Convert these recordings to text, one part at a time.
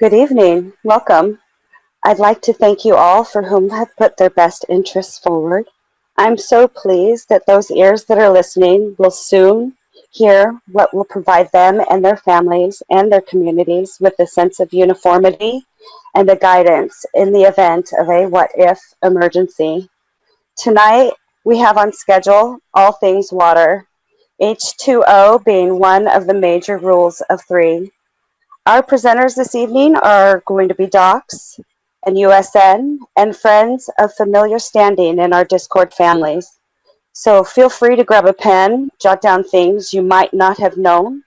Good evening. Welcome. I'd like to thank you all for whom have put their best interests forward. I'm so pleased that those ears that are listening will soon hear what will provide them and their families and their communities with a sense of uniformity and a guidance in the event of a what if emergency. Tonight, we have on schedule all things water, H2O being one of the major rules of three. Our presenters this evening are going to be Docs and USN and friends of familiar standing in our Discord families. So feel free to grab a pen, jot down things you might not have known,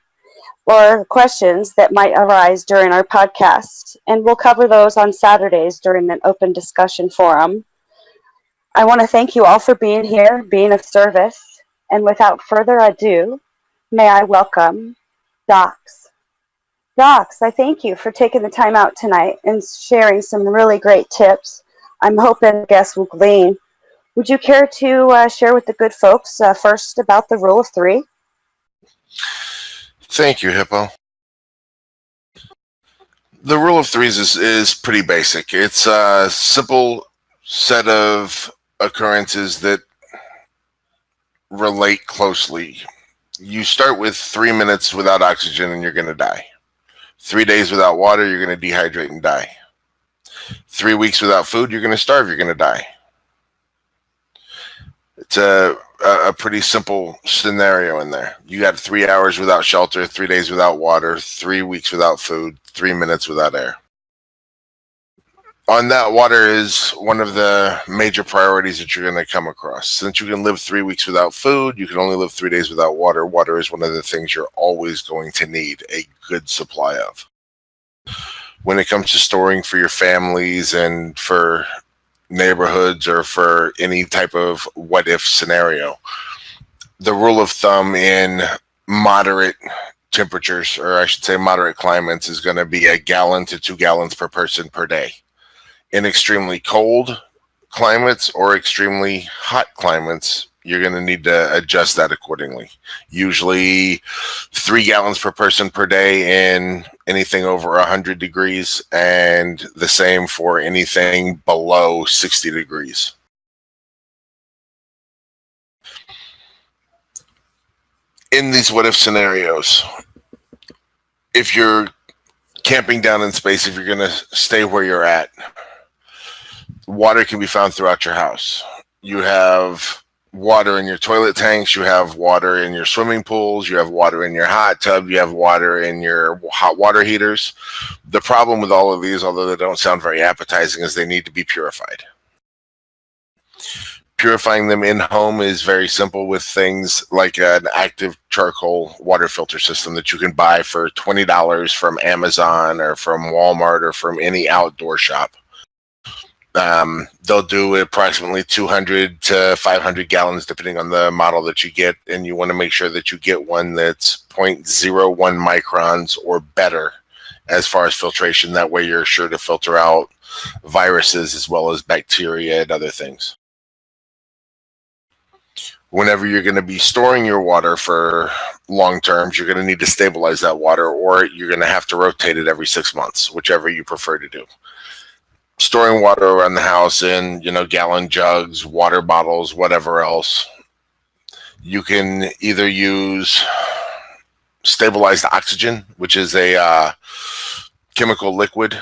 or questions that might arise during our podcast. And we'll cover those on Saturdays during an open discussion forum. I want to thank you all for being here, being of service. And without further ado, may I welcome Docs. Docs, I thank you for taking the time out tonight and sharing some really great tips. I'm hoping guests will glean. Would you care to share with the good folks first about the rule of three? Thank you, Hippo. The rule of threes is pretty basic. It's a simple set of occurrences that relate closely. You start with 3 minutes without oxygen and you're going to die. 3 days without water, you're going to dehydrate and die. 3 weeks without food, you're going to starve, you're going to die. It's a pretty simple scenario in there. You got 3 hours without shelter, 3 days without water, 3 weeks without food, 3 minutes without air. On that, water is one of the major priorities that you're going to come across. Since you can live 3 weeks without food, you can only live 3 days without water. Water is one of the things you're always going to need a good supply of. When it comes to storing for your families and for neighborhoods or for any type of what if scenario, the rule of thumb in moderate temperatures, or I should say moderate climates, is going to be 1 gallon to 2 gallons per person per day. In extremely cold climates or extremely hot climates, you're going to need to adjust that accordingly. Usually 3 gallons per person per day in anything over 100 degrees, and the same for anything below 60 degrees. In these what if scenarios, if you're camping down in space, if you're going to stay where you're at, water can be found throughout your house. You have water in your toilet tanks, you have water in your swimming pools, you have water in your hot tub, you have water in your hot water heaters. The problem with all of these, although they don't sound very appetizing, is they need to be purified. Purifying them in home is very simple with things like an active charcoal water filter system that you can buy for $20 from Amazon or from Walmart or from any outdoor shop. They'll do approximately 200 to 500 gallons depending on the model that you get, and you want to make sure that you get one that's 0.01 microns or better as far as filtration. That way you're sure to filter out viruses as well as bacteria and other things. Whenever you're going to be storing your water for long terms, you're going to need to stabilize that water, or you're going to have to rotate it every 6 months, whichever you prefer to do. Storing water around the house in, gallon jugs, water bottles, whatever else, you can either use stabilized oxygen, which is a chemical liquid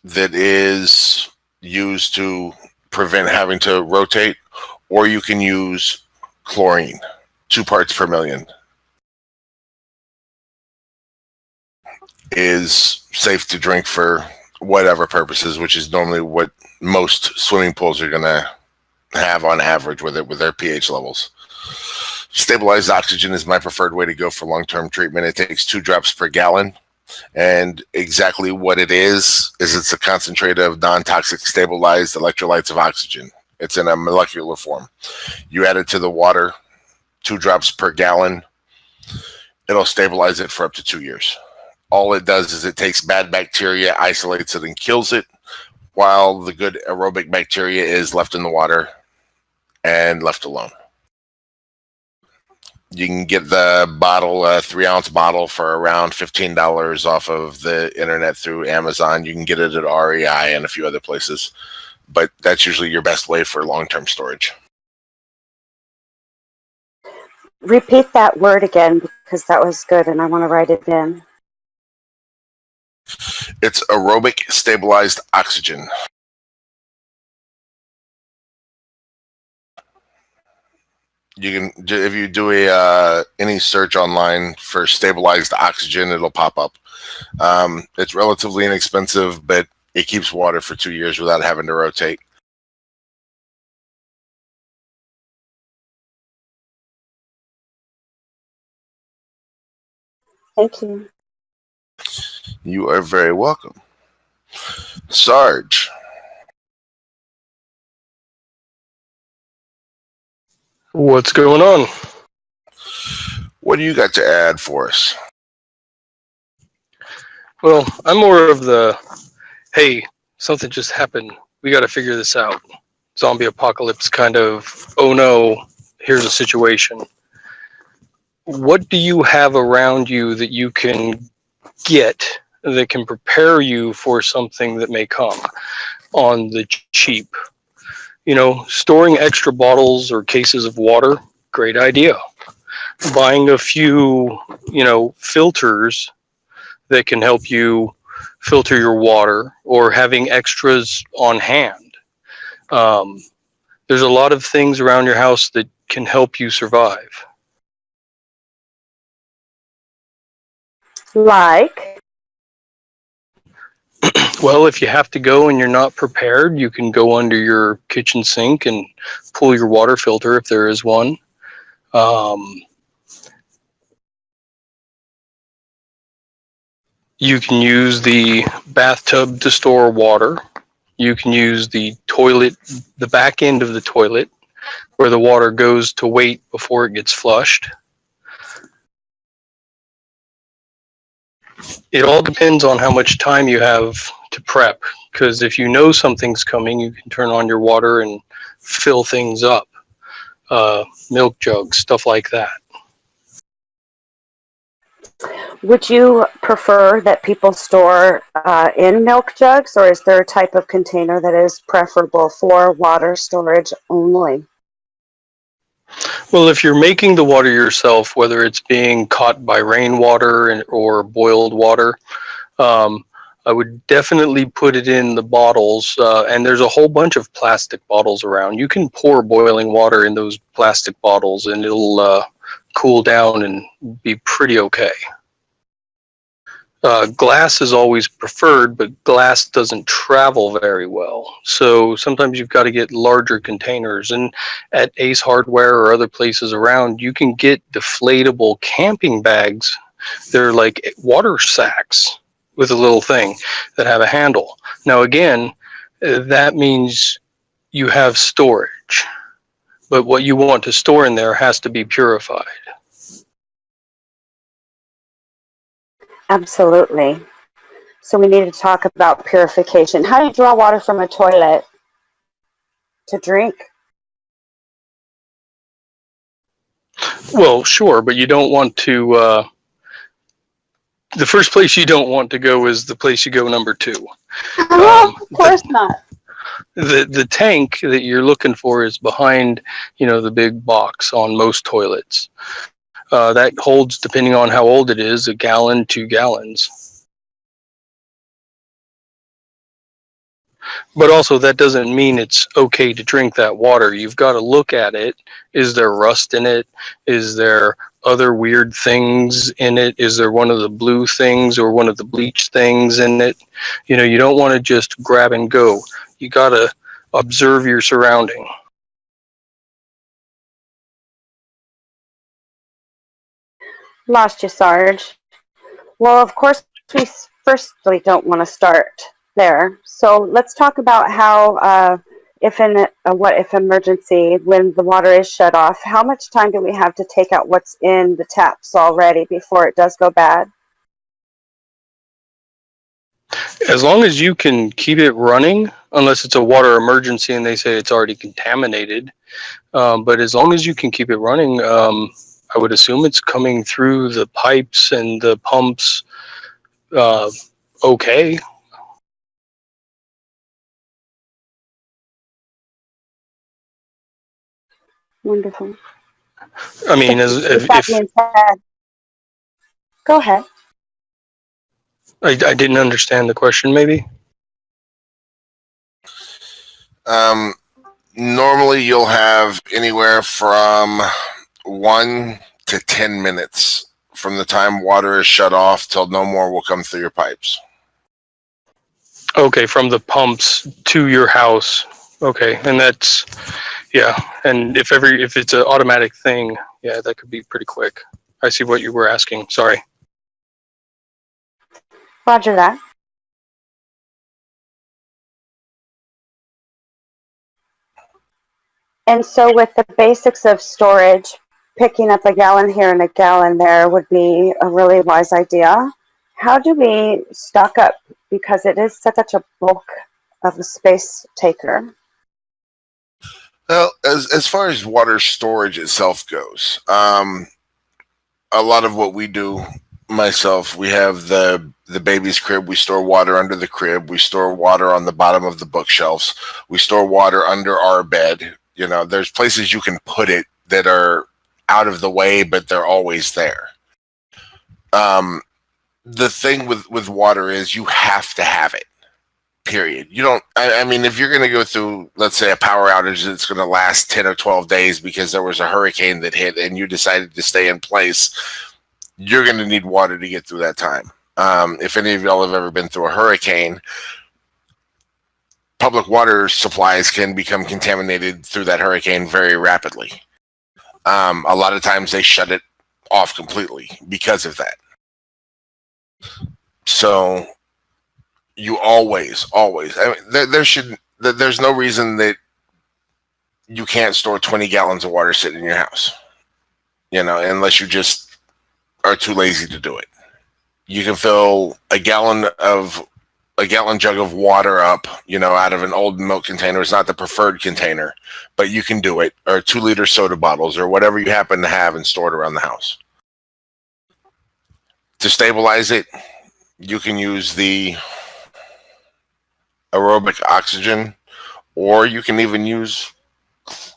that is used to prevent having to rotate, or you can use chlorine, 2 parts per million. Is safe to drink for whatever purposes, which is normally what most swimming pools are going to have on average with their pH levels. Stabilized oxygen is my preferred way to go for long-term treatment. It takes 2 drops per gallon, and exactly what it is it's a concentrate of non-toxic stabilized electrolytes of oxygen. It's in a molecular form. You add it to the water, 2 drops per gallon. It'll stabilize it for up to 2 years. All it does is it takes bad bacteria, isolates it, and kills it, while the good aerobic bacteria is left in the water and left alone. You can get the bottle, a 3-ounce bottle, for around $15 off of the internet through Amazon. You can get it at REI and a few other places, but that's usually your best way for long-term storage. Repeat that word again because that was good and I want to write it in. It's aerobic stabilized oxygen. You can, if you do any search online for stabilized oxygen, it'll pop up. It's relatively inexpensive, but it keeps water for 2 years without having to rotate. Thank you. You are very welcome. Sarge. What's going on? What do you got to add for us? Well, I'm more of the, hey, something just happened. We got to figure this out. Zombie apocalypse kind of, oh no, here's a situation. What do you have around you that you can get that can prepare you for something that may come on the cheap? You know, storing extra bottles or cases of water, great idea. Buying a few, filters that can help you filter your water, or having extras on hand. There's a lot of things around your house that can help you survive. Like? Well, if you have to go and you're not prepared, you can go under your kitchen sink and pull your water filter if there is one. You can use the bathtub to store water. You can use the toilet, the back end of the toilet, where the water goes to wait before it gets flushed. It all depends on how much time you have to prep, because if you know something's coming, you can turn on your water and fill things up. Milk jugs, stuff like that. Would you prefer that people store in milk jugs, or is there a type of container that is preferable for water storage only? Well, if you're making the water yourself, whether it's being caught by rainwater or boiled water, I would definitely put it in the bottles. And there's a whole bunch of plastic bottles around. You can pour boiling water in those plastic bottles and it'll cool down and be pretty okay. Glass is always preferred, but glass doesn't travel very well. So sometimes you've got to get larger containers. And at Ace Hardware or other places around, you can get deflatable camping bags. They're like water sacks with a little thing that have a handle. Now, again, that means you have storage. But what you want to store in there has to be purified. Absolutely. So we need to talk about purification. How do you draw water from a toilet to drink? Well, sure, but you don't want to. The first place you don't want to go is the place you go number 2. Of course not. The tank that you're looking for is behind, the big box on most toilets. That holds, depending on how old it is, 1 gallon, 2 gallons. But also, that doesn't mean it's okay to drink that water. You've got to look at it. Is there rust in it? Is there other weird things in it? Is there one of the blue things or one of the bleach things in it? You don't want to just grab and go. You got to observe your surrounding. Lost you, Sarge. Well, of course, we firstly don't want to start there. So let's talk about how, if in a what if emergency, when the water is shut off, how much time do we have to take out what's in the taps already before it does go bad? As long as you can keep it running, unless it's a water emergency and they say it's already contaminated. But as long as you can keep it running, I would assume it's coming through the pipes and the pumps okay. Wonderful. I mean, as With that if being said, go ahead. I didn't understand the question, maybe. Normally, you'll have anywhere from 1 to 10 minutes from the time water is shut off till no more will come through your pipes. Okay, from the pumps to your house. Okay, and that's yeah. And if it's an automatic thing, yeah, that could be pretty quick. I see what you were asking. Sorry. Roger that. And so with the basics of storage, picking up a gallon here and a gallon there would be a really wise idea. How do we stock up? Because it is such a bulk of a space taker. Well, as far as water storage itself goes, a lot of what we do, myself, we have the baby's crib. We store water under the crib. We store water on the bottom of the bookshelves. We store water under our bed. You know, there's places you can put it that are out of the way, but they're always there. The thing with water is you have to have it. Period. You don't. I mean, if you're going to go through, let's say, a power outage that's going to last 10 or 12 days because there was a hurricane that hit and you decided to stay in place, you're going to need water to get through that time. If any of y'all have ever been through a hurricane, public water supplies can become contaminated through that hurricane very rapidly. A lot of times they shut it off completely because of that. So you always, I mean, there's no reason that you can't store 20 gallons of water sitting in your house, you know, unless you just are too lazy to do it. You can fill a gallon jug of water up, you know, out of an old milk container. It's not the preferred container, but you can do it, or 2-liter soda bottles, or whatever you happen to have and store it around the house. To stabilize it, you can use the aerobic oxygen, or you can even use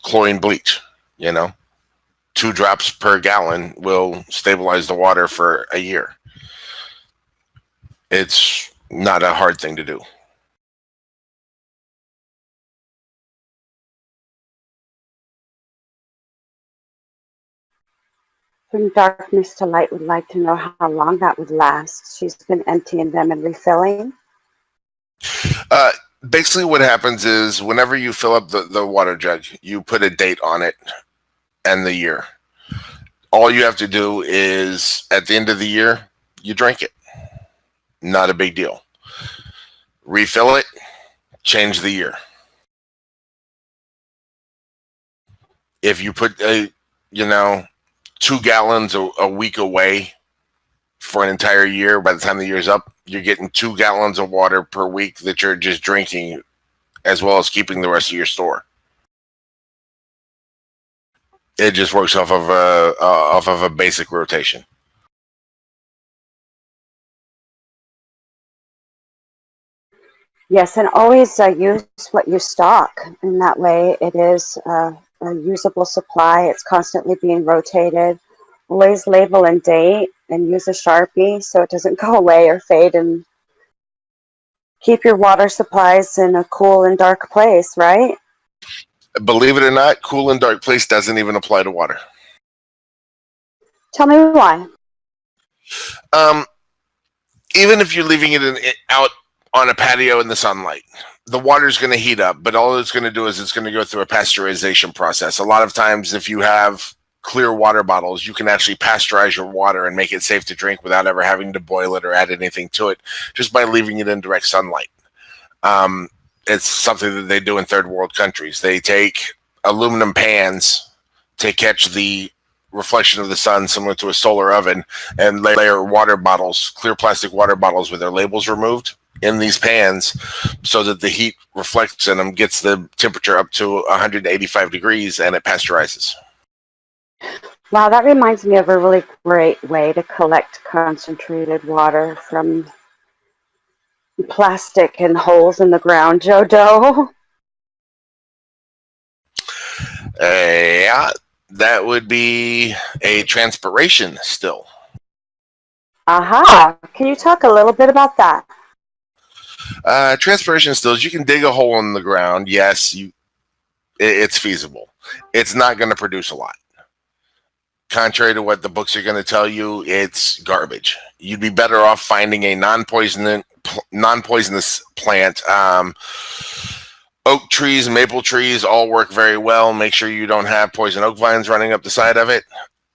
chlorine bleach. You know, 2 drops per gallon will stabilize the water for a year. It's not a hard thing to do. From darkness to light would like to know how long that would last. She's been emptying them and refilling. Basically, what happens is whenever you fill up the water jug, you put a date on it and the year. All you have to do is, at the end of the year, you drink it. Not a big deal. Refill it, change the year. If you put 2 gallons a week away for an entire year, by the time the year's up, you're getting 2 gallons of water per week that you're just drinking, as well as keeping the rest of your store. It just works off of a basic rotation. Yes, and always use what you stock. And that way it is a usable supply. It's constantly being rotated. Always label and date and use a Sharpie so it doesn't go away or fade. And keep your water supplies in a cool and dark place, right? Believe it or not, cool and dark place doesn't even apply to water. Tell me why. Even if you're leaving it out on a patio in the sunlight, the water's going to heat up, but all it's going to do is it's going to go through a pasteurization process. A lot of times, if you have clear water bottles, you can actually pasteurize your water and make it safe to drink without ever having to boil it or add anything to it, just by leaving it in direct sunlight. It's something that they do in third world countries. They take aluminum pans to catch the reflection of the sun, similar to a solar oven, and layer water bottles, clear plastic water bottles with their labels removed, in these pans, so that the heat reflects in them, gets the temperature up to 185 degrees, and it pasteurizes. Wow, that reminds me of a really great way to collect concentrated water from plastic and holes in the ground, Jodo. Yeah, that would be a transpiration still. Aha! Can you talk a little bit about that? Transpiration stills, you can dig a hole in the ground. Yes, it's feasible. It's not going to produce a lot. Contrary to what the books are going to tell you, it's garbage. You'd be better off finding a non-poisonous plant. Oak trees, maple trees all work very well. Make sure you don't have poison oak vines running up the side of it.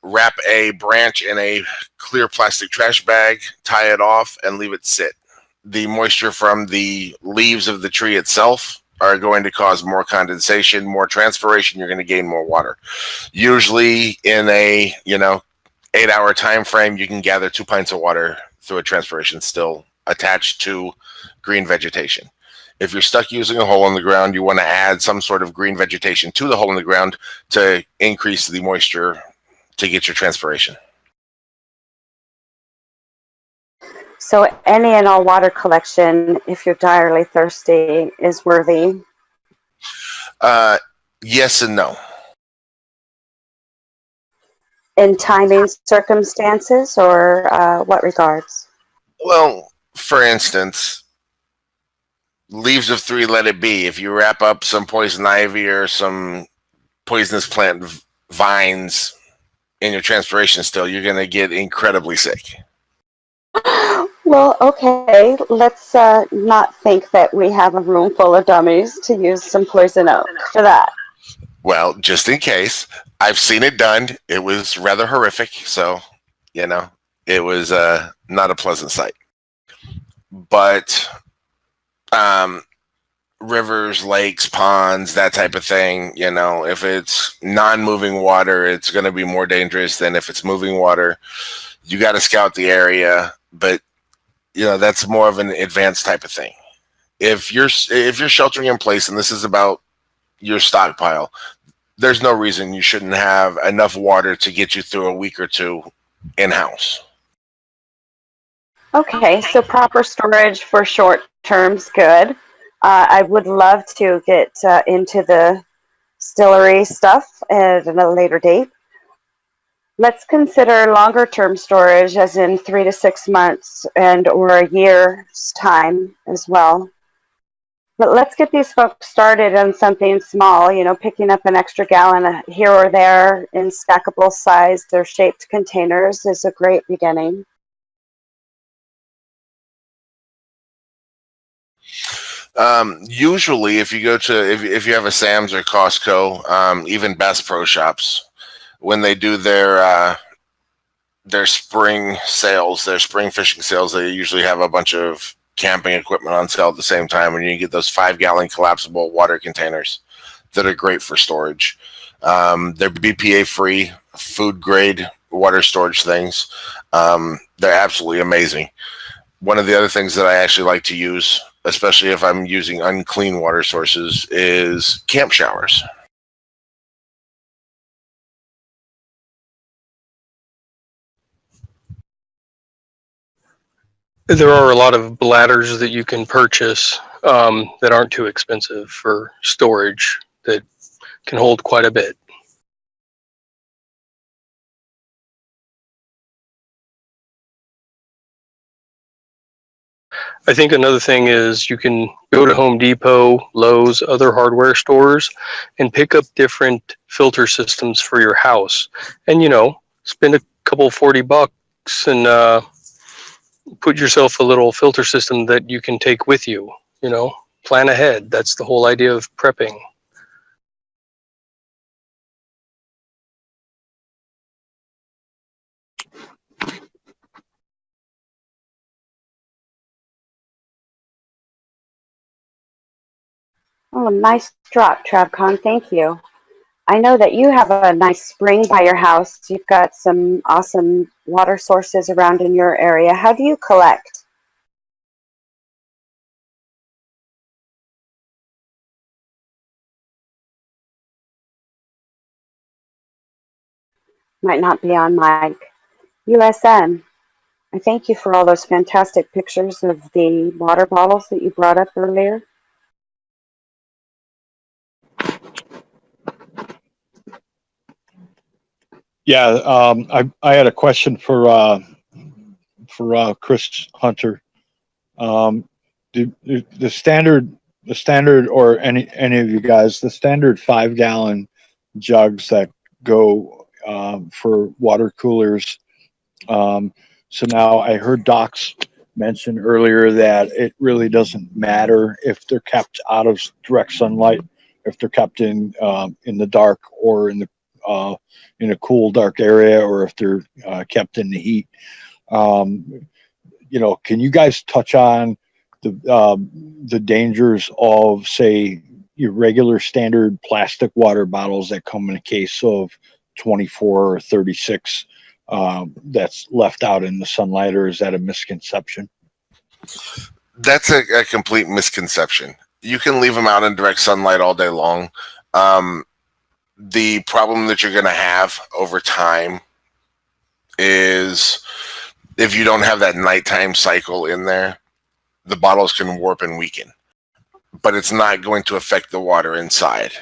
Wrap a branch in a clear plastic trash bag, tie it off, and leave it sit. The moisture from the leaves of the tree itself are going to cause more condensation, more transpiration. You're going to gain more water. Usually in a 8-hour time frame, you can gather 2 pints of water through a transpiration still attached to green vegetation. If you're stuck using a hole in the ground, you want to add some sort of green vegetation to the hole in the ground to increase the moisture to get your transpiration. So any and all water collection, if you're direly thirsty, is worthy. Yes and no. In timing circumstances, or what regards? Well, for instance, leaves of three, let it be. If you wrap up some poison ivy or some poisonous plant vines in your transpiration still, you're going to get incredibly sick. Well, okay, let's not think that we have a room full of dummies to use some poison oak for that. Well, just in case, I've seen it done. It was rather horrific. So, it was not a pleasant sight. But um, rivers, lakes, ponds, that type of thing, if it's non-moving water, it's going to be more dangerous than if it's moving water. You got to scout the area, but that's more of an advanced type of thing. If you're sheltering in place, and this is about your stockpile, there's no reason you shouldn't have enough water to get you through a week or two in-house. Okay, so proper storage for short term's good. I would love to get into the distillery stuff at a later date. Let's consider longer term storage, as in 3 to 6 months and or a year's time as well. But let's get these folks started on something small, picking up an extra gallon here or there in stackable sized or shaped containers is a great beginning. Usually, if you go to if you have a Sam's or Costco, even Bass Pro Shops, when they do their spring sales, their spring fishing sales, they usually have a bunch of camping equipment on sale at the same time, and you get those 5-gallon collapsible water containers that are great for storage. They're BPA free, food grade water storage things. They're absolutely amazing. One of the other things that I actually like to use, especially if I'm using unclean water sources, is camp showers. There are a lot of bladders that you can purchase that aren't too expensive for storage that can hold quite a bit. I think another thing is you can go to Home Depot, Lowe's, other hardware stores, and pick up different filter systems for your house. And, spend a couple $40 and put yourself a little filter system that you can take with you. Plan ahead. That's the whole idea of prepping. Oh, nice drop, Travcon. Thank you. I know that you have a nice spring by your house. You've got some awesome water sources around in your area. How do you collect? might not be on mic. USN, I thank you for all those fantastic pictures of the water bottles that you brought up earlier. Yeah, I had a question for Chris Hunter. The standard, or any of you guys, the standard 5 gallon jugs that go for water coolers. So now I heard Doc's mention earlier that it really doesn't matter if they're kept out of direct sunlight, if they're kept in the dark, or in a cool, dark area, or if they're kept in the heat. Can you guys touch on the dangers of, say, your regular standard plastic water bottles that come in a case of 24 or 36 that's left out in the sunlight, or is that a misconception? That's a complete misconception. You can leave them out in direct sunlight all day long. The problem that you're going to have over time is if you don't have that nighttime cycle in there, the bottles can warp and weaken, but it's not going to affect the water inside.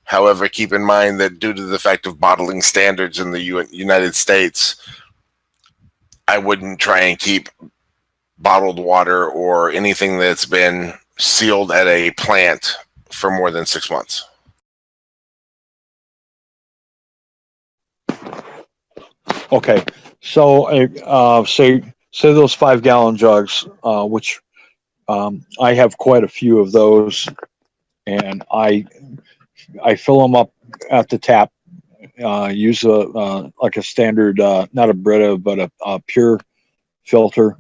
However, keep in mind that due to the fact of bottling standards in the United States, I wouldn't try and keep bottled water or anything that's been sealed at a plant for more than 6 months. Okay, so say those 5 gallon jugs, which I have quite a few of those, and I fill them up at the tap. Use like a standard, not a Brita, but a pure filter.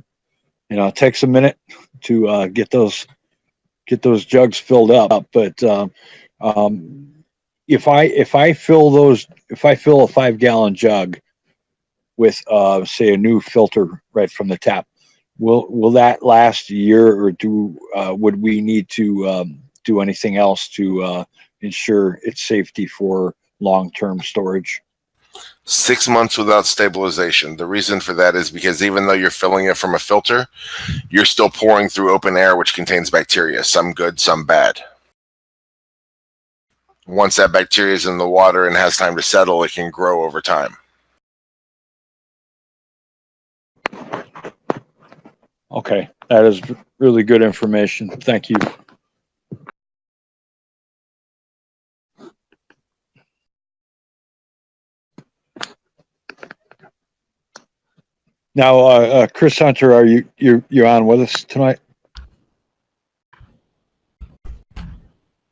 It takes a minute to get those jugs filled up. But if I fill a 5 gallon jug with say a new filter right from the tap, will that last a year, or would we need to do anything else to ensure its safety for long-term storage? 6 months without stabilization. The reason for that is because even though you're filling it from a filter, you're still pouring through open air, which contains bacteria, some good, some bad. Once that bacteria is in the water and has time to settle, it can grow over time. Okay, that is really good information. Thank you. Now, Chris Hunter, are you're on with us tonight?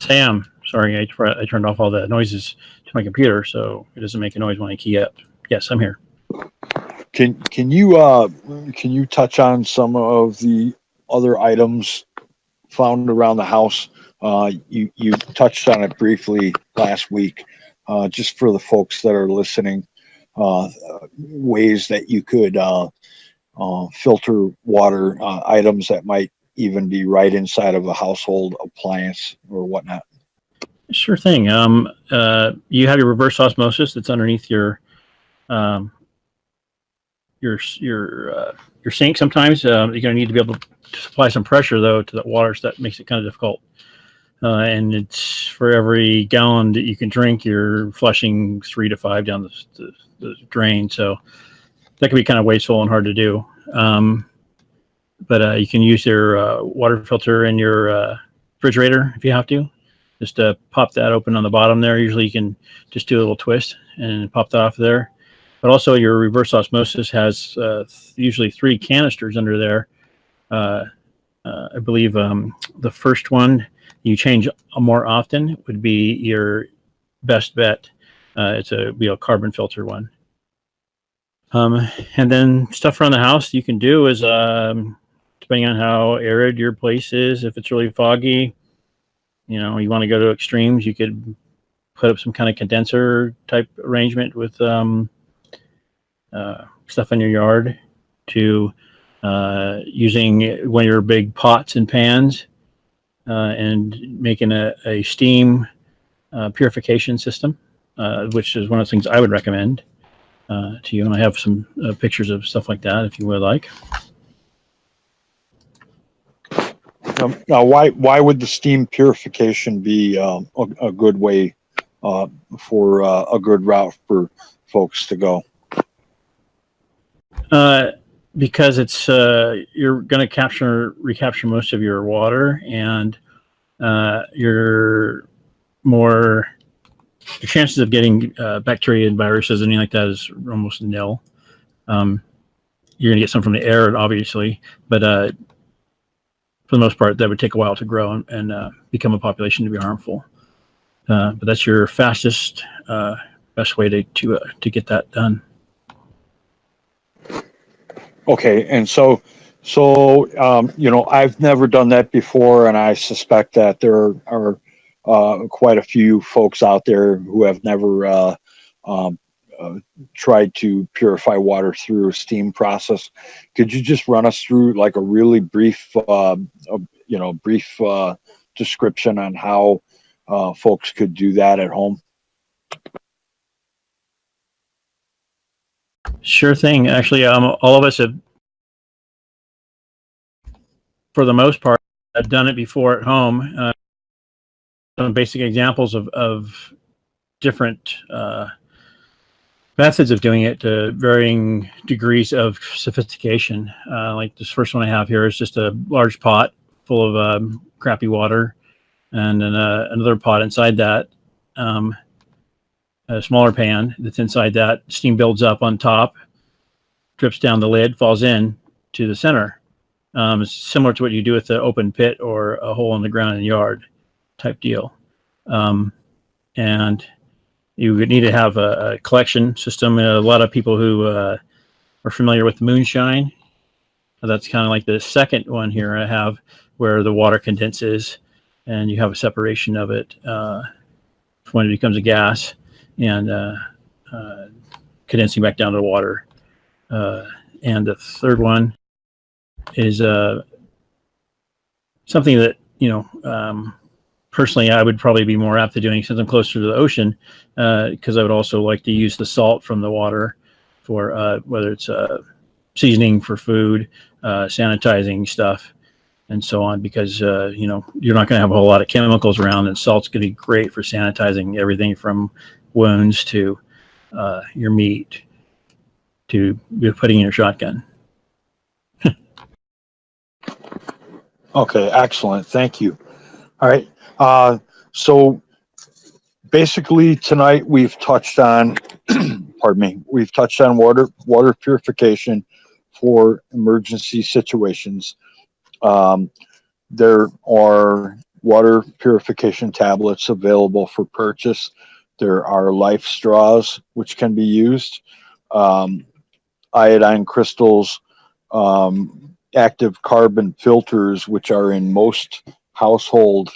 Sam, sorry, I turned off all the noises to my computer, so it doesn't make a noise when I key up. Yes, I'm here. Can you touch on some of the other items found around the house? You touched on it briefly last week, just for the folks that are listening. Ways that you could filter water, items that might even be right inside of a household appliance or whatnot. Sure thing. You have your reverse osmosis that's underneath your sink. Sometimes you're going to need to be able to supply some pressure though to the water, so that makes it kind of difficult. And it's for every gallon that you can drink, you're flushing 3 to 5 down the drain. So that can be kind of wasteful and hard to do. But you can use your water filter in your refrigerator if you have to. Just pop that open on the bottom there. Usually you can just do a little twist and pop that off there. But also your reverse osmosis has usually 3 canisters under there. I believe the first one you change more often would be your best bet. It's a carbon filter one. And then stuff around the house you can do is, depending on how arid your place is, if it's really foggy, you want to go to extremes, you could put up some kind of condenser type arrangement with stuff in your yard, to using one of your big pots and pans and making a steam purification system, which is one of the things I would recommend. to you. And I have some pictures of stuff like that if you would like. Now, why would the steam purification be a good way for a good route for folks to go? Because it's you're going to recapture most of your water, and your chances of getting bacteria and viruses and anything like that is almost nil. You're going to get some from the air, obviously, but for the most part, that would take a while to grow and become a population to be harmful. But that's your fastest, best way to get that done. Okay, and so I've never done that before, and I suspect that there are quite a few folks out there who have never tried to purify water through a steam process. Could you just run us through like a really brief description on how folks could do that at home? Sure thing. Actually, all of us have, for the most part, have done it before at home. Some basic examples of different methods of doing it to varying degrees of sophistication. Like this first one I have here is just a large pot full of crappy water, and then another pot inside that, a smaller pan that's inside that. Steam builds up on top, drips down the lid, falls in to the center. It's similar to what you do with the open pit or a hole in the ground in the yard type deal. And you would need to have a collection system. A lot of people who are familiar with moonshine, that's kind of like the second one here I have, where the water condenses and you have a separation of it when it becomes a gas and condensing back down to the water. And the third one is something that, personally, I would probably be more apt to doing since I'm closer to the ocean, because I would also like to use the salt from the water for whether it's seasoning for food, sanitizing stuff, and so on, because, you're not going to have a whole lot of chemicals around, and salt's going to be great for sanitizing everything from wounds to your meat to putting in your shotgun. Okay, excellent. Thank you. All right. So basically tonight we've touched on, pardon me, we've touched on water purification for emergency situations. There are water purification tablets available for purchase. There are life straws which can be used. Iodine crystals, active carbon filters, which are in most household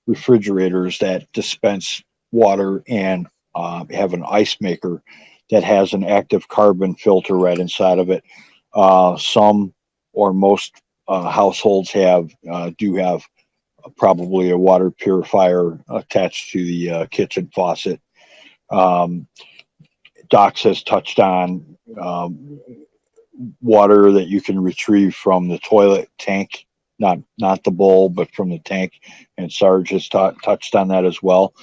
refrigerators that dispense water and have an ice maker that has an active carbon filter right inside of it. Some or most households do have probably a water purifier attached to the kitchen faucet. Docs has touched on water that you can retrieve from the toilet tank, not the bowl, but from the tank, and Sarge has touched on that as well.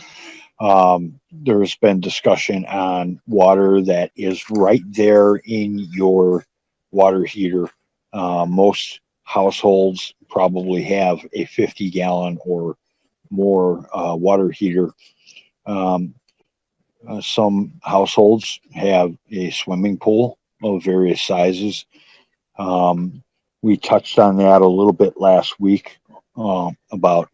There's been discussion on water that is right there in your water heater. Most households probably have a 50-gallon or more water heater. Some households have a swimming pool of various sizes. We touched on that a little bit last week about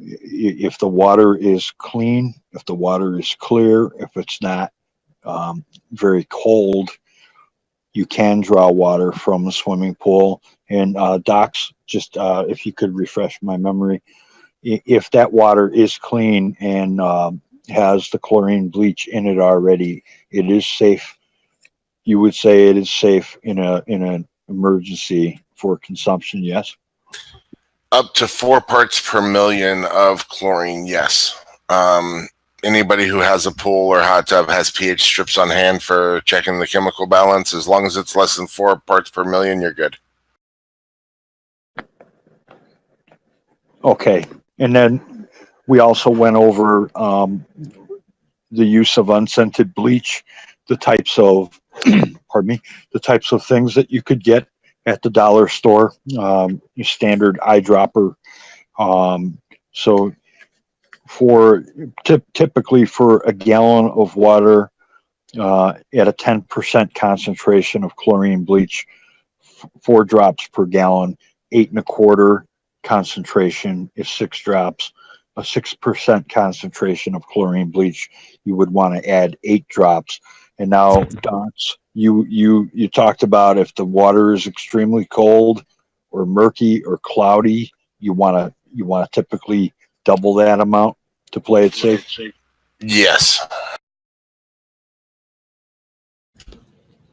if the water is clean, if the water is clear, if it's not very cold, you can draw water from a swimming pool. And Docs, just if you could refresh my memory, if that water is clean and has the chlorine bleach in it already, it is safe. You would say it is safe in an emergency for consumption, yes? Up to 4 parts per million of chlorine, yes. anybody who has a pool or hot tub has pH strips on hand for checking the chemical balance. As long as it's less than 4 parts per million, you're good. Okay. And then we also went over the use of unscented bleach, the types of, pardon me, the types of things that you could get at the dollar store, your standard eyedropper. So for typically for a gallon of water at a 10% concentration of chlorine bleach, 4 drops per gallon, 8.25 concentration is 6 drops. A 6% concentration of chlorine bleach, you would want to add 8 drops. And now, Docs, you talked about if the water is extremely cold or murky or cloudy, you want to typically double that amount to play it safe. Yes.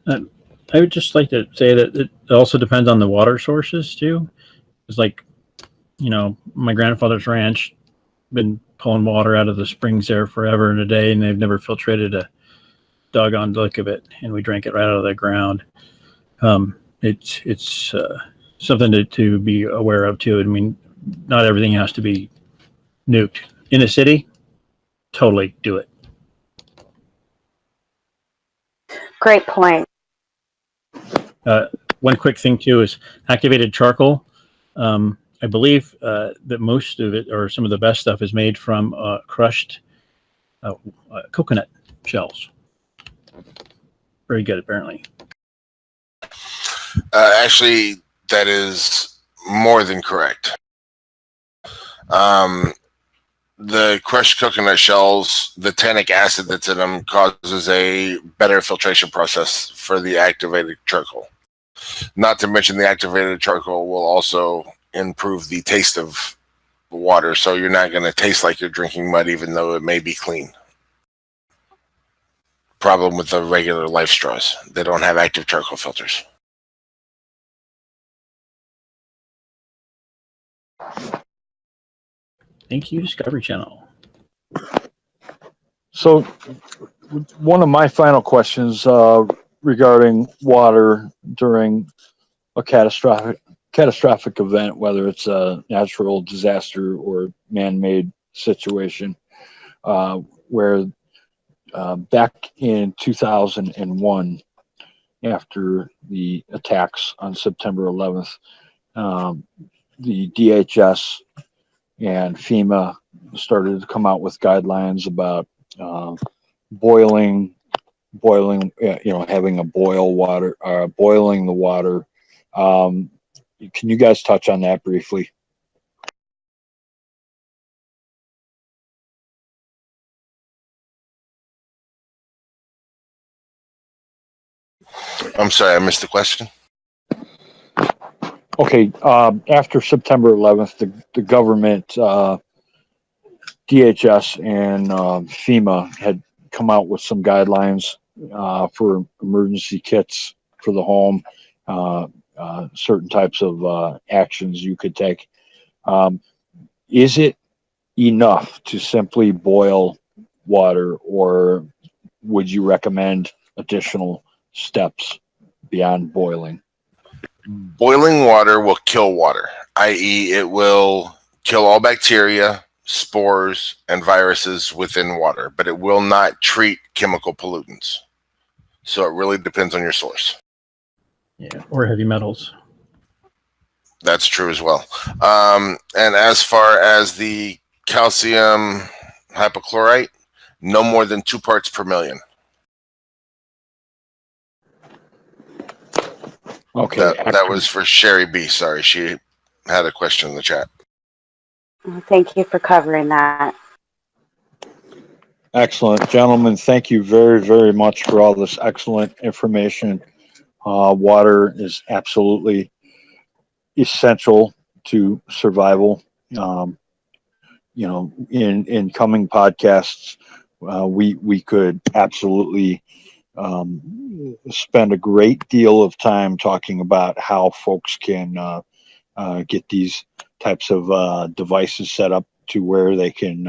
I would just like to say that it also depends on the water sources too. It's like, my grandfather's ranch, been pulling water out of the springs there forever and a day, and they've never filtrated a doggone lick of it, and we drank it right out of the ground. It's something to be aware of too. I mean, not everything has to be nuked. In a city, totally do it. Great point. One quick thing too is activated charcoal. I believe that most of it, or some of the best stuff, is made from crushed coconut shells. Very good, apparently. Actually, that is more than correct. The crushed coconut shells, the tannic acid that's in them causes a better filtration process for the activated charcoal. Not to mention the activated charcoal will also improve the taste of water, so you're not going to taste like you're drinking mud even though it may be clean. Problem with the regular Life straws. They don't have active charcoal filters. Thank you, Discovery Channel. So one of my final questions regarding water during a catastrophic event, whether it's a natural disaster or man-made situation, where back in 2001, after the attacks on September 11th, the DHS and FEMA started to come out with guidelines about boiling, having a boil water, boiling the water. Can you guys touch on that briefly? I'm sorry, I missed the question. Okay, after September 11th, the government, DHS and FEMA had come out with some guidelines for emergency kits for the home, certain types of actions you could take. Is it enough to simply boil water, or would you recommend additional steps beyond boiling? Boiling water will kill water, i.e. it will kill all bacteria, spores, and viruses within water, but it will not treat chemical pollutants. So it really depends on your source. Yeah, or heavy metals. That's true as well. And as far as the calcium hypochlorite, no more than 2 parts per million. Okay. That was for Sherry B. Sorry, she had a question in the chat. Thank you for covering that. Excellent. Gentlemen, thank you very, very much for all this excellent information. Water is absolutely essential to survival. In coming podcasts, we could absolutely spend a great deal of time talking about how folks can get these types of devices set up to where they can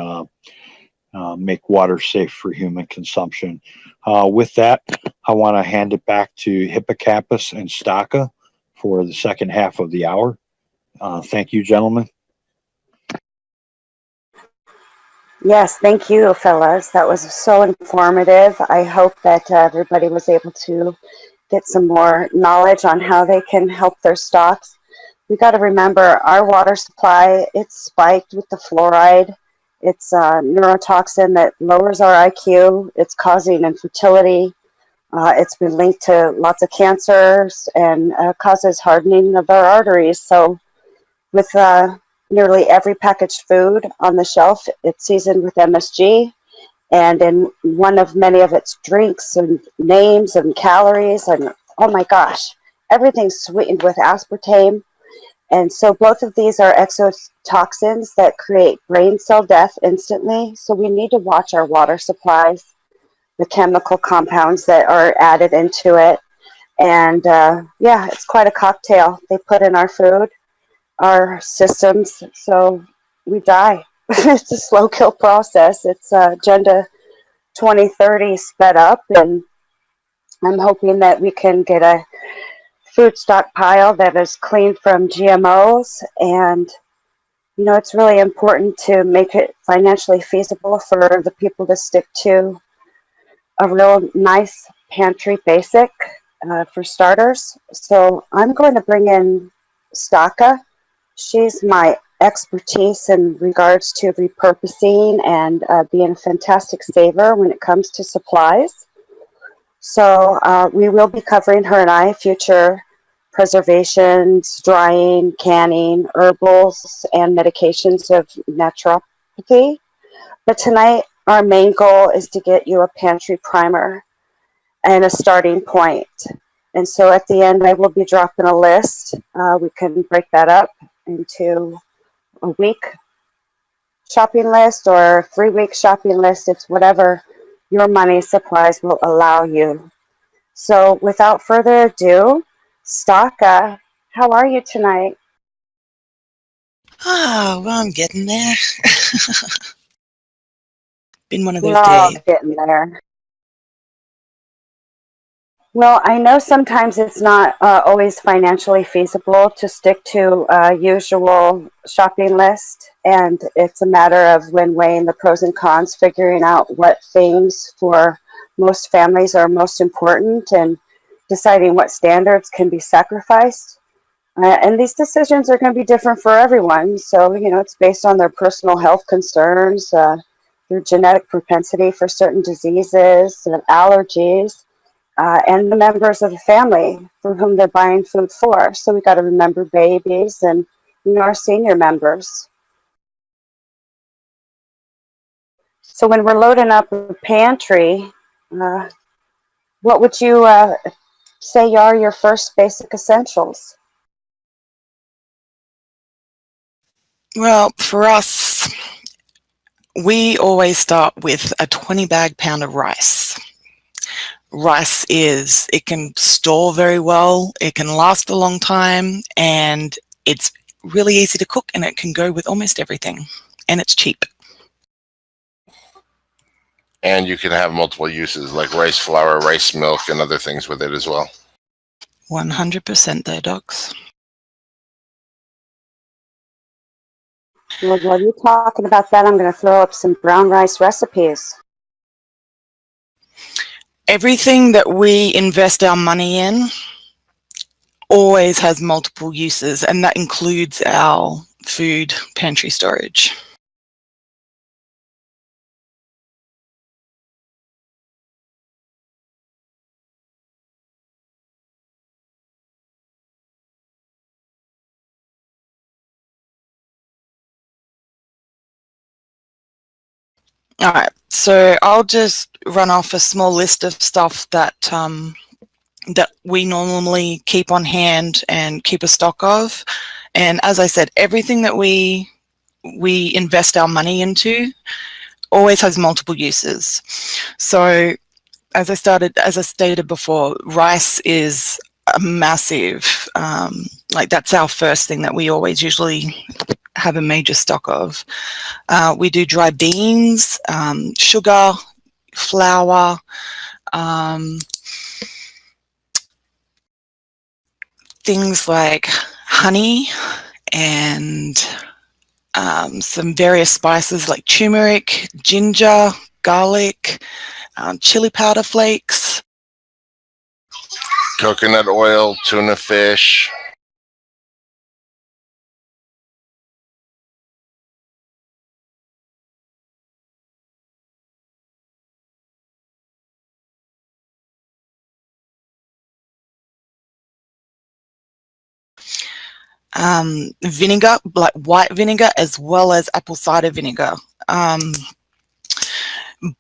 make water safe for human consumption. With that, I want to hand it back to Hippocampus and Staka for the second half of the hour. Thank you, gentlemen. Yes, thank you, fellas. That was so informative. I hope that everybody was able to get some more knowledge on how they can help their stocks. We got to remember our water supply, it's spiked with the fluoride. It's a neurotoxin that lowers our IQ. It's causing infertility. It's been linked to lots of cancers and causes hardening of our arteries. So with nearly every packaged food on the shelf, it's seasoned with MSG. And in one of many of its drinks and names and calories, and oh my gosh, everything's sweetened with aspartame. And so both of these are exotoxins that create brain cell death instantly. So we need to watch our water supplies, the chemical compounds that are added into it. And yeah, it's quite a cocktail they put in our food, our systems, so we die. It's a slow kill process. It's Agenda 2030 sped up, and I'm hoping that we can get a food stockpile that is clean from GMOs. And you know, it's really important to make it financially feasible for the people to stick to a real nice pantry basic for starters. So I'm going to bring in Staka. She's my expertise in regards to repurposing and being a fantastic saver when it comes to supplies. So we will be covering, her and I, future preservations, drying, canning, herbals, and medications of naturopathy. But tonight, our main goal is to get you a pantry primer and a starting point. And so at the end, I will be dropping a list. We can break that up into a week shopping list or a 3-week shopping list. It's whatever your money supplies will allow you. So without further ado, Staka, how are you tonight? Ah, well, I'm getting there. Been one of We're those all days. getting there. Well, I know sometimes it's not always financially feasible to stick to a usual shopping list, and it's a matter of when weighing the pros and cons, figuring out what things for most families are most important, and deciding what standards can be sacrificed. And these decisions are going to be different for everyone. So, you know, it's based on their personal health concerns, their genetic propensity for certain diseases, and allergies, and the members of the family for whom they're buying food for. So we got to remember babies and, you know, our senior members. So when we're loading up a pantry, what would you say are your first basic essentials? Well, for us, we always start with a 20 bag pound of rice. Rice it can store very well, it can last a long time, and it's really easy to cook, and it can go with almost everything, and it's cheap. And you can have multiple uses like rice flour, rice milk, and other things with it as well. 100% there, docs. Well, while you're talking about that, I'm going to throw up some brown rice recipes. Everything that we invest our money in always has multiple uses, and that includes our food pantry storage. All right, so I'll just run off a small list of stuff that that we normally keep on hand and keep a stock of. And as I said, everything that we invest our money into always has multiple uses. So as I stated before, rice is a massive, like that's our first thing that we always usually have a major stock of. We do dry beans, sugar, flour, things like honey and some various spices like turmeric, ginger, garlic, chili powder flakes. Coconut oil, tuna fish. Vinegar, like white vinegar, as well as apple cider vinegar.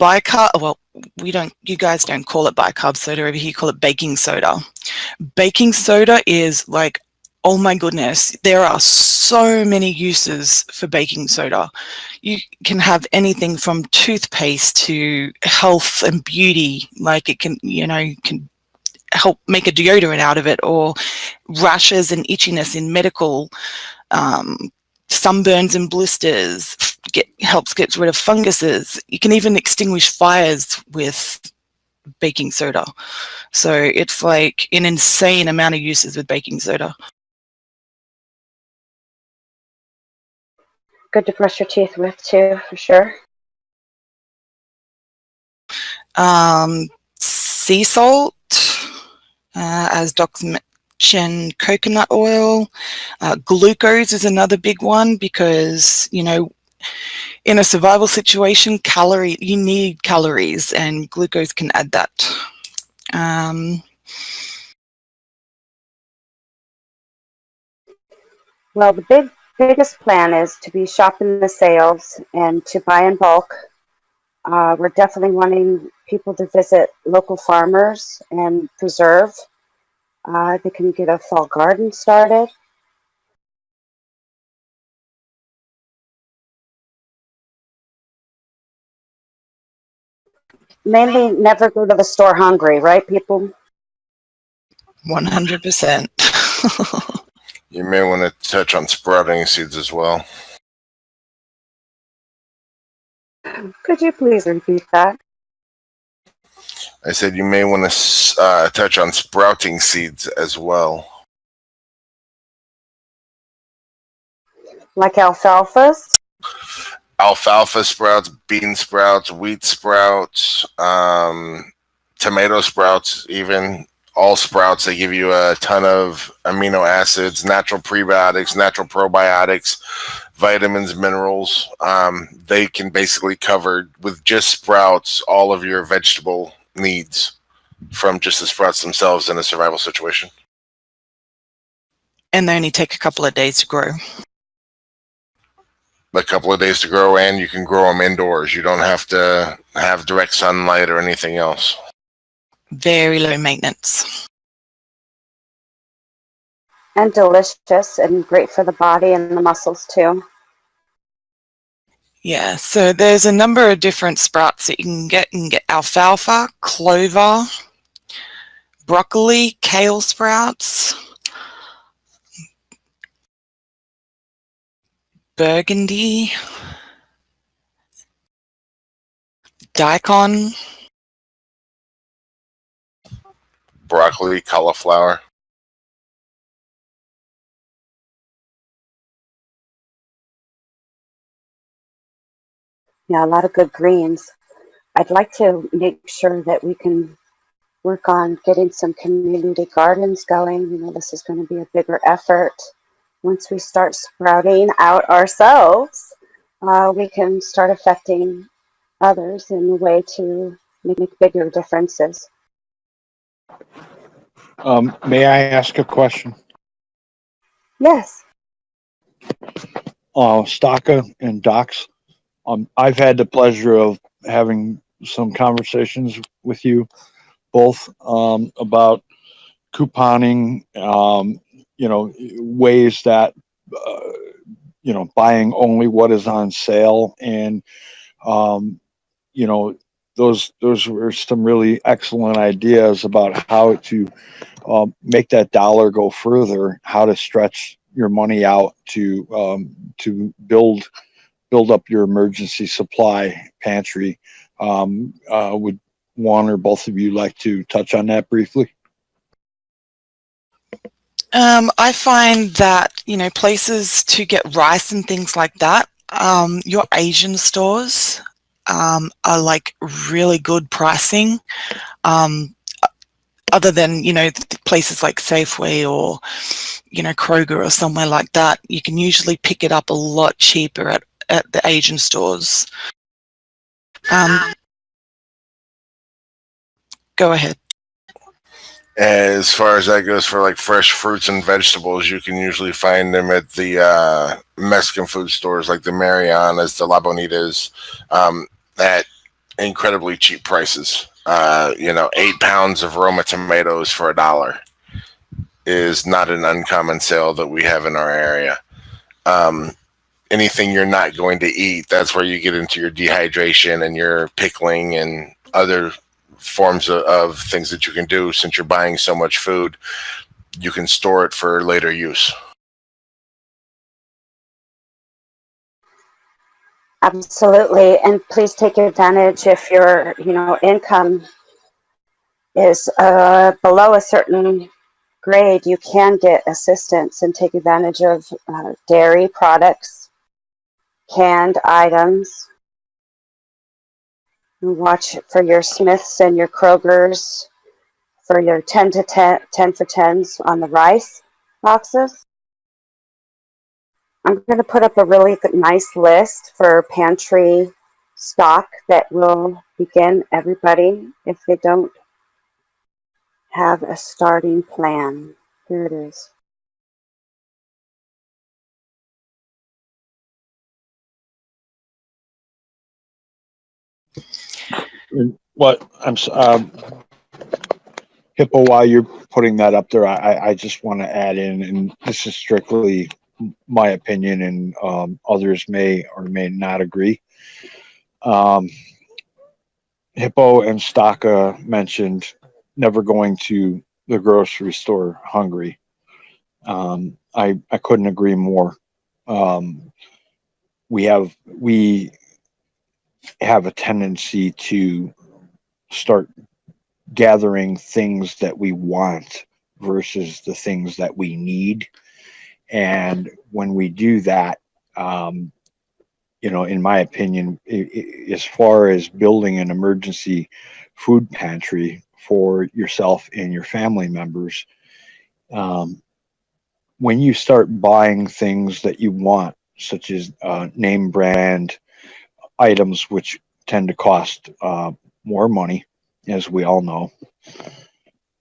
Bicarb, well, you guys don't call it bicarb soda over here, you call it baking soda. Baking soda is like, oh my goodness, there are so many uses for baking soda. You can have anything from toothpaste to health and beauty, like it can, you can help make a deodorant out of it, or rashes and itchiness in medical, sunburns and blisters, helps get rid of funguses. You can even extinguish fires with baking soda. So it's like an insane amount of uses with baking soda. Good to brush your teeth with too, for sure. Sea salt, as Doc mentioned, coconut oil. Glucose is another big one because, in a survival situation, you need calories, and glucose can add that. Well, the biggest plan is to be shopping the sales and to buy in bulk. We're definitely wanting people to visit local farmers and preserve. They can get a fall garden started. Mainly never go to the store hungry, right, people? 100%. You may want to touch on sprouting seeds as well. Could you please repeat that? I said you may want to touch on sprouting seeds as well. Like alfalfas? Alfalfa sprouts, bean sprouts, wheat sprouts, tomato sprouts, even all sprouts. They give you a ton of amino acids, natural prebiotics, natural probiotics, vitamins, minerals. They can basically cover, with just sprouts, all of your vegetable needs from just the sprouts themselves in a survival situation. And they only take a couple of days to grow. A couple of days to grow, and you can grow them indoors. You don't have to have direct sunlight or anything else. Very low maintenance. And delicious and great for the body and the muscles too. Yeah, so there's a number of different sprouts that you can get. You can get alfalfa, clover, broccoli, kale sprouts, burgundy, daikon, Broccoli, cauliflower. Yeah, a lot of good greens. I'd like to make sure that we can work on getting some community gardens going. This is going to be a bigger effort. Once we start sprouting out ourselves, we can start affecting others in a way to make bigger differences. May I ask a question? Yes. Staka and Docs, I've had the pleasure of having some conversations with you both about couponing, ways that, buying only what is on sale. And, those were some really excellent ideas about how to make that dollar go further, how to stretch your money out to build up your emergency supply pantry. Would one or both of you like to touch on that briefly? I find that, places to get rice and things like that, your Asian stores are like really good pricing. Other than, places like Safeway or, Kroger or somewhere like that, you can usually pick it up a lot cheaper at the Asian stores. Go ahead. As far as that goes, for like fresh fruits and vegetables, you can usually find them at the Mexican food stores like the Marianas, the La Bonitas, at incredibly cheap prices. 8 pounds of Roma tomatoes for $1 is not an uncommon sale that we have in our area. Anything you're not going to eat, that's where you get into your dehydration and your pickling and other forms of things that you can do. Since you're buying so much food, you can store it for later use. Absolutely, and please take advantage if your income is below a certain grade. You can get assistance and take advantage of dairy products, canned items. Watch for your Smiths and your Krogers for your 10 for 10s on the rice boxes. I'm going to put up a really nice list for pantry stock that will begin everybody if they don't have a starting plan. Here it is. What Hippo, while you're putting that up there, I just want to add in, and this is strictly my opinion, and others may or may not agree. Hippo and Staka mentioned never going to the grocery store hungry. I couldn't agree more. We have a tendency to start gathering things that we want versus the things that we need. And when we do that, in my opinion, as far as building an emergency food pantry for yourself and your family members, when you start buying things that you want, such as name brand items, which tend to cost more money, as we all know,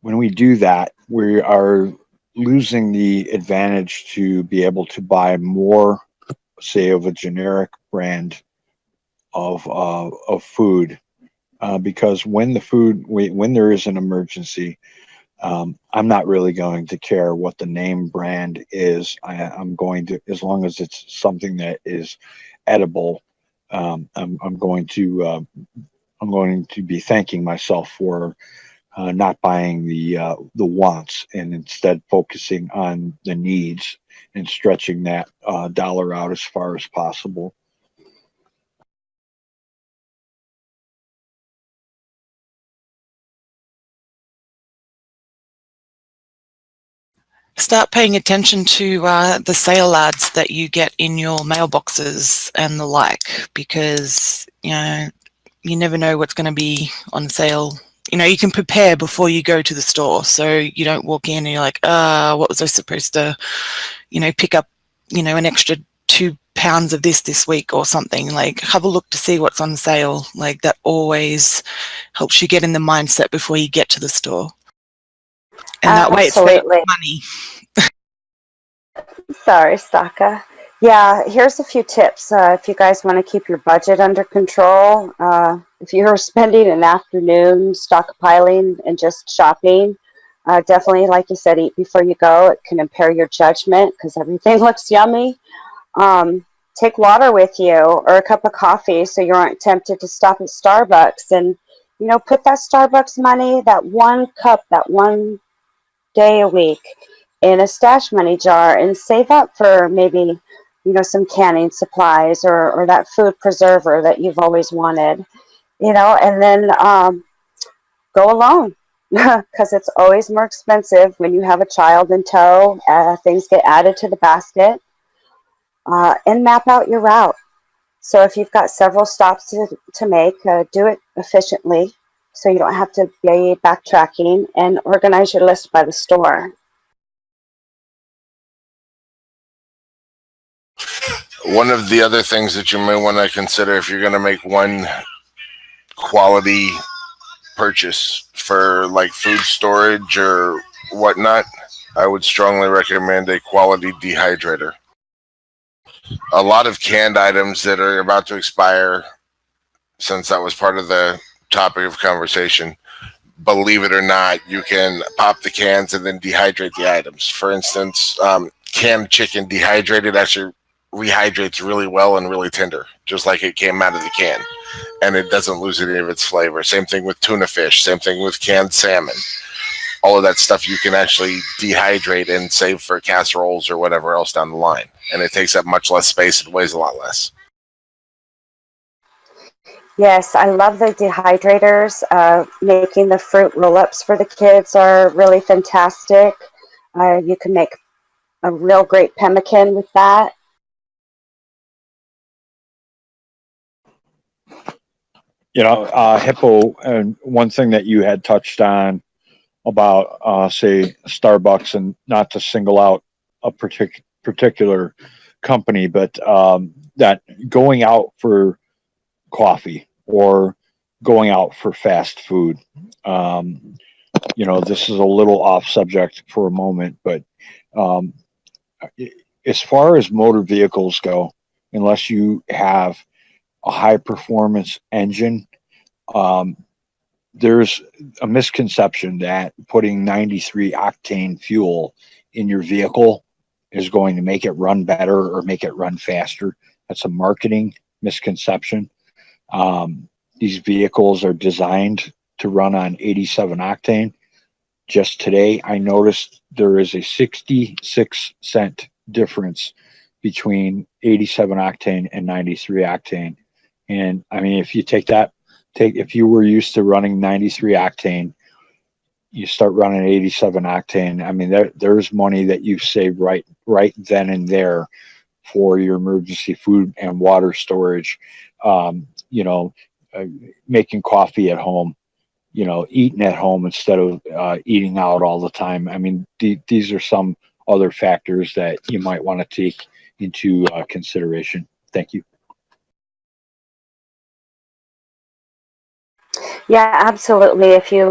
when we do that, we are losing the advantage to be able to buy more, say, of a generic brand of food, because when there is an emergency, I'm not really going to care what the name brand is. I'm going to, as long as it's something that is edible, I'm going to be thanking myself for not buying the wants and instead focusing on the needs and stretching that dollar out as far as possible. Start paying attention to the sale ads that you get in your mailboxes and the like, because you never know what's going to be on sale. You can prepare before you go to the store, so you don't walk in and you're like, what was I supposed to pick up an extra 2 pounds of this week or something. Like, have a look to see what's on sale. Like, that always helps you get in the mindset before you get to the store. And that way it's saving money. Sorry, Staka. Yeah, here's a few tips. If you guys want to keep your budget under control, if you're spending an afternoon stockpiling and just shopping, definitely, like you said, eat before you go. It can impair your judgment because everything looks yummy. Take water with you or a cup of coffee so you aren't tempted to stop at Starbucks. And, put that Starbucks money, that one cup, that one day a week in a stash money jar and save up for maybe, some canning supplies or that food preserver that you've always wanted, and then go alone because it's always more expensive when you have a child in tow. Things get added to the basket, and map out your route. So if you've got several stops to make, do it efficiently so you don't have to be backtracking, and organize your list by the store. One of the other things that you may want to consider if you're going to make one quality purchase for like food storage or whatnot, I would strongly recommend a quality dehydrator. A lot of canned items that are about to expire, since that was part of the topic of conversation, believe it or not, you can pop the cans and then dehydrate the items. For instance, canned chicken dehydrated actually rehydrates really well and really tender, just like it came out of the can, and it doesn't lose any of its flavor. Same thing with tuna fish, same thing with canned salmon. All of that stuff you can actually dehydrate and save for casseroles or whatever else down the line, and it takes up much less space and weighs a lot less. Yes, I love the dehydrators. Making the fruit roll-ups for the kids are really fantastic. You can make a real great pemmican with that. Hippo, and one thing that you had touched on about, say, Starbucks, and not to single out a particular company, but that going out for coffee or going out for fast food. This is a little off subject for a moment, but as far as motor vehicles go, unless you have a high performance engine, there's a misconception that putting 93 octane fuel in your vehicle is going to make it run better or make it run faster. That's a marketing misconception. These vehicles are designed to run on 87 octane. Just today, I noticed there is a 66-cent difference between 87 octane and 93 octane. And I mean, if you if you were used to running 93 octane, you start running 87 octane. I mean, there's money that you save right then and there for your emergency food and water storage. Making coffee at home, eating at home instead of eating out all the time. I mean, these are some other factors that you might want to take into consideration. Thank you. Yeah, absolutely. If you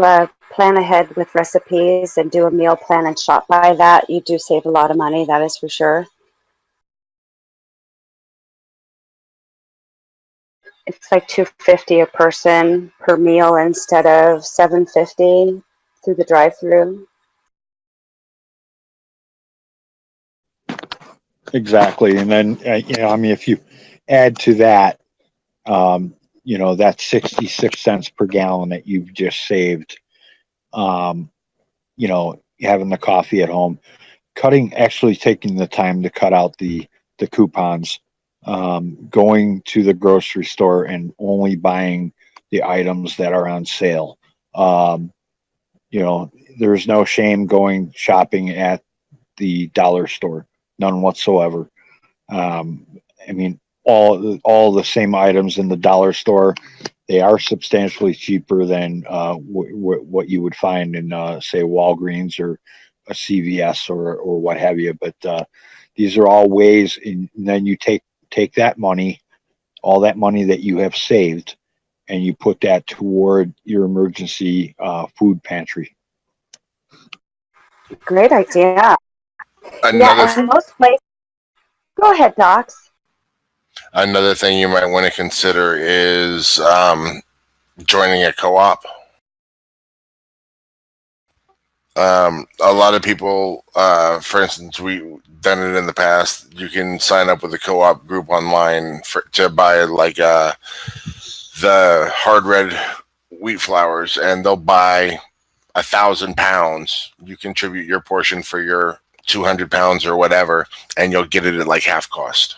plan ahead with recipes and do a meal plan and shop by that, you do save a lot of money, that is for sure. It's like $2.50 a person per meal instead of $7.50 through the drive-through. Exactly. And then, if you add to that, that 66 cents per gallon that you've just saved, having the coffee at home, actually taking the time to cut out the coupons, going to the grocery store and only buying the items that are on sale. There's no shame going shopping at the dollar store, none whatsoever. I mean, all the same items in the dollar store, they are substantially cheaper than what you would find in say Walgreens or a CVS or what have you. But these are all ways, and then you take that money, all that money that you have saved, and you put that toward your emergency food pantry. Great idea. Another Yeah, and most places. Go ahead, Docs. Another thing you might want to consider is joining a co-op. A lot of people, for instance, we've done it in the past. You can sign up with a co-op group online to buy like the hard red wheat flours, and they'll buy 1,000 pounds. You contribute your portion for your 200 pounds or whatever, and you'll get it at like half cost.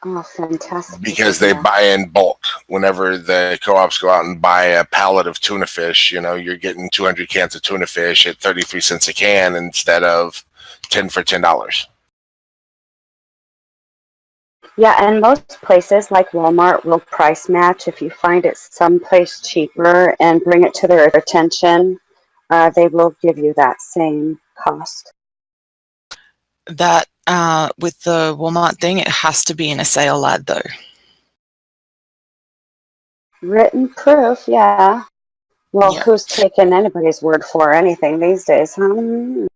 Oh, fantastic. Because they buy in bulk. Whenever the co-ops go out and buy a pallet of tuna fish, you're getting 200 cans of tuna fish at 33 cents a can instead of 10 for $10. Yeah, and most places like Walmart will price match. If you find it someplace cheaper and bring it to their attention, they will give you that same cost. That with the Walmart thing, it has to be in a sale ad though. Written proof, yeah. Well, Yeah. who's taking anybody's word for anything these days, huh?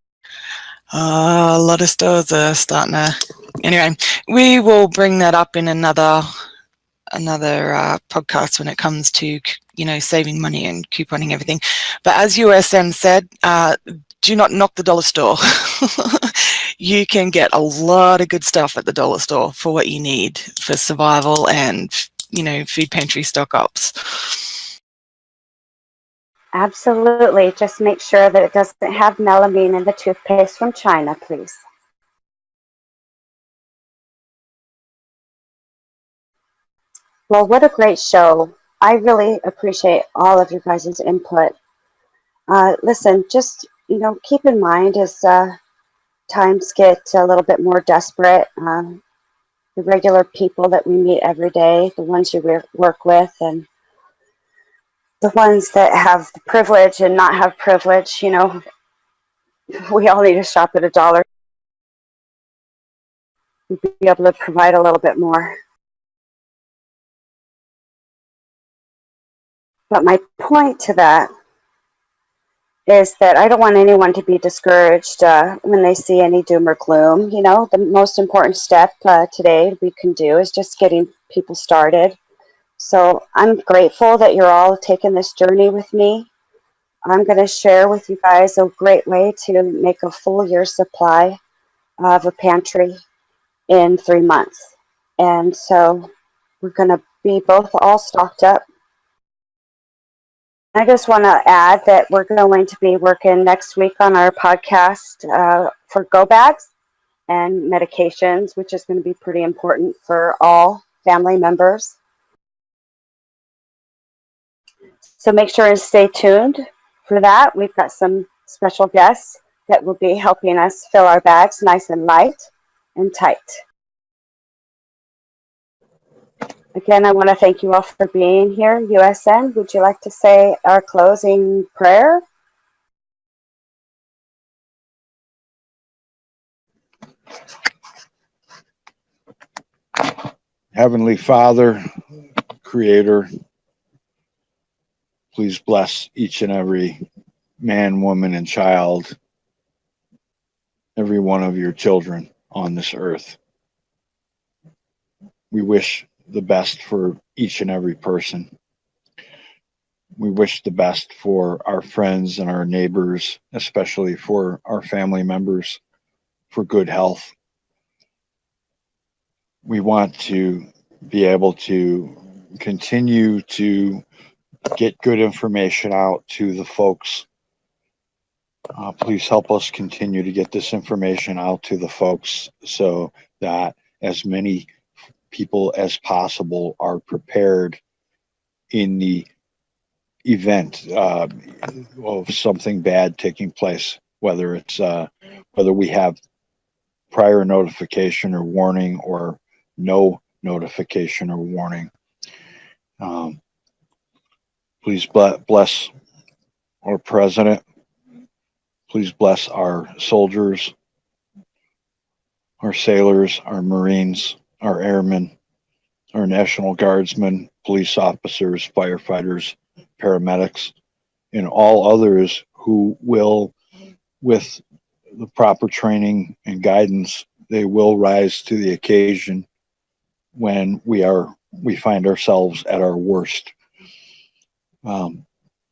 A lot of stores are starting to. Anyway, we will bring that up in another podcast when it comes to saving money and couponing everything. But as USN said, do not knock the dollar store. You can get a lot of good stuff at the dollar store for what you need for survival and food pantry stock ups. Absolutely. Just make sure that it doesn't have melamine in the toothpaste from China, please. Well, what a great show. I really appreciate all of you guys' input. Listen, just, keep in mind as times get a little bit more desperate, the regular people that we meet every day, the ones you work with, and the ones that have the privilege and not have privilege, we all need to shop at $1. We'd be able to provide a little bit more. But my point to that is that I don't want anyone to be discouraged when they see any doom or gloom. The most important step today we can do is just getting people started. So I'm grateful that you're all taking this journey with me. I'm going to share with you guys a great way to make a full year supply of a pantry in 3 months. And so we're going to be both all stocked up. I just want to add that we're going to be working next week on our podcast for go bags and medications, which is going to be pretty important for all family members. So make sure and stay tuned for that. We've got some special guests that will be helping us fill our bags nice and light and tight. Again, I want to thank you all for being here. USN, would you like to say our closing prayer? Heavenly Father, Creator, please bless each and every man, woman, and child, every one of your children on this earth. We wish the best for each and every person. We wish the best for our friends and our neighbors, especially for our family members, for good health. We want to be able to continue to get good information out to the folks. Please help us continue to get this information out to the folks so that as many people as possible are prepared in the event of something bad taking place, whether we have prior notification or warning or no notification or warning. Please bless our president. Please bless our soldiers, our sailors, our Marines, our airmen, our National Guardsmen, police officers, firefighters, paramedics, and all others who will, with the proper training and guidance, they will rise to the occasion when we find ourselves at our worst. I'd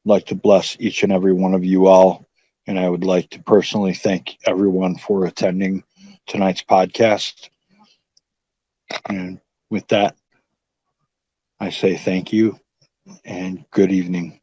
like to bless each and every one of you all, and I would like to personally thank everyone for attending tonight's podcast. And with that, I say thank you and good evening.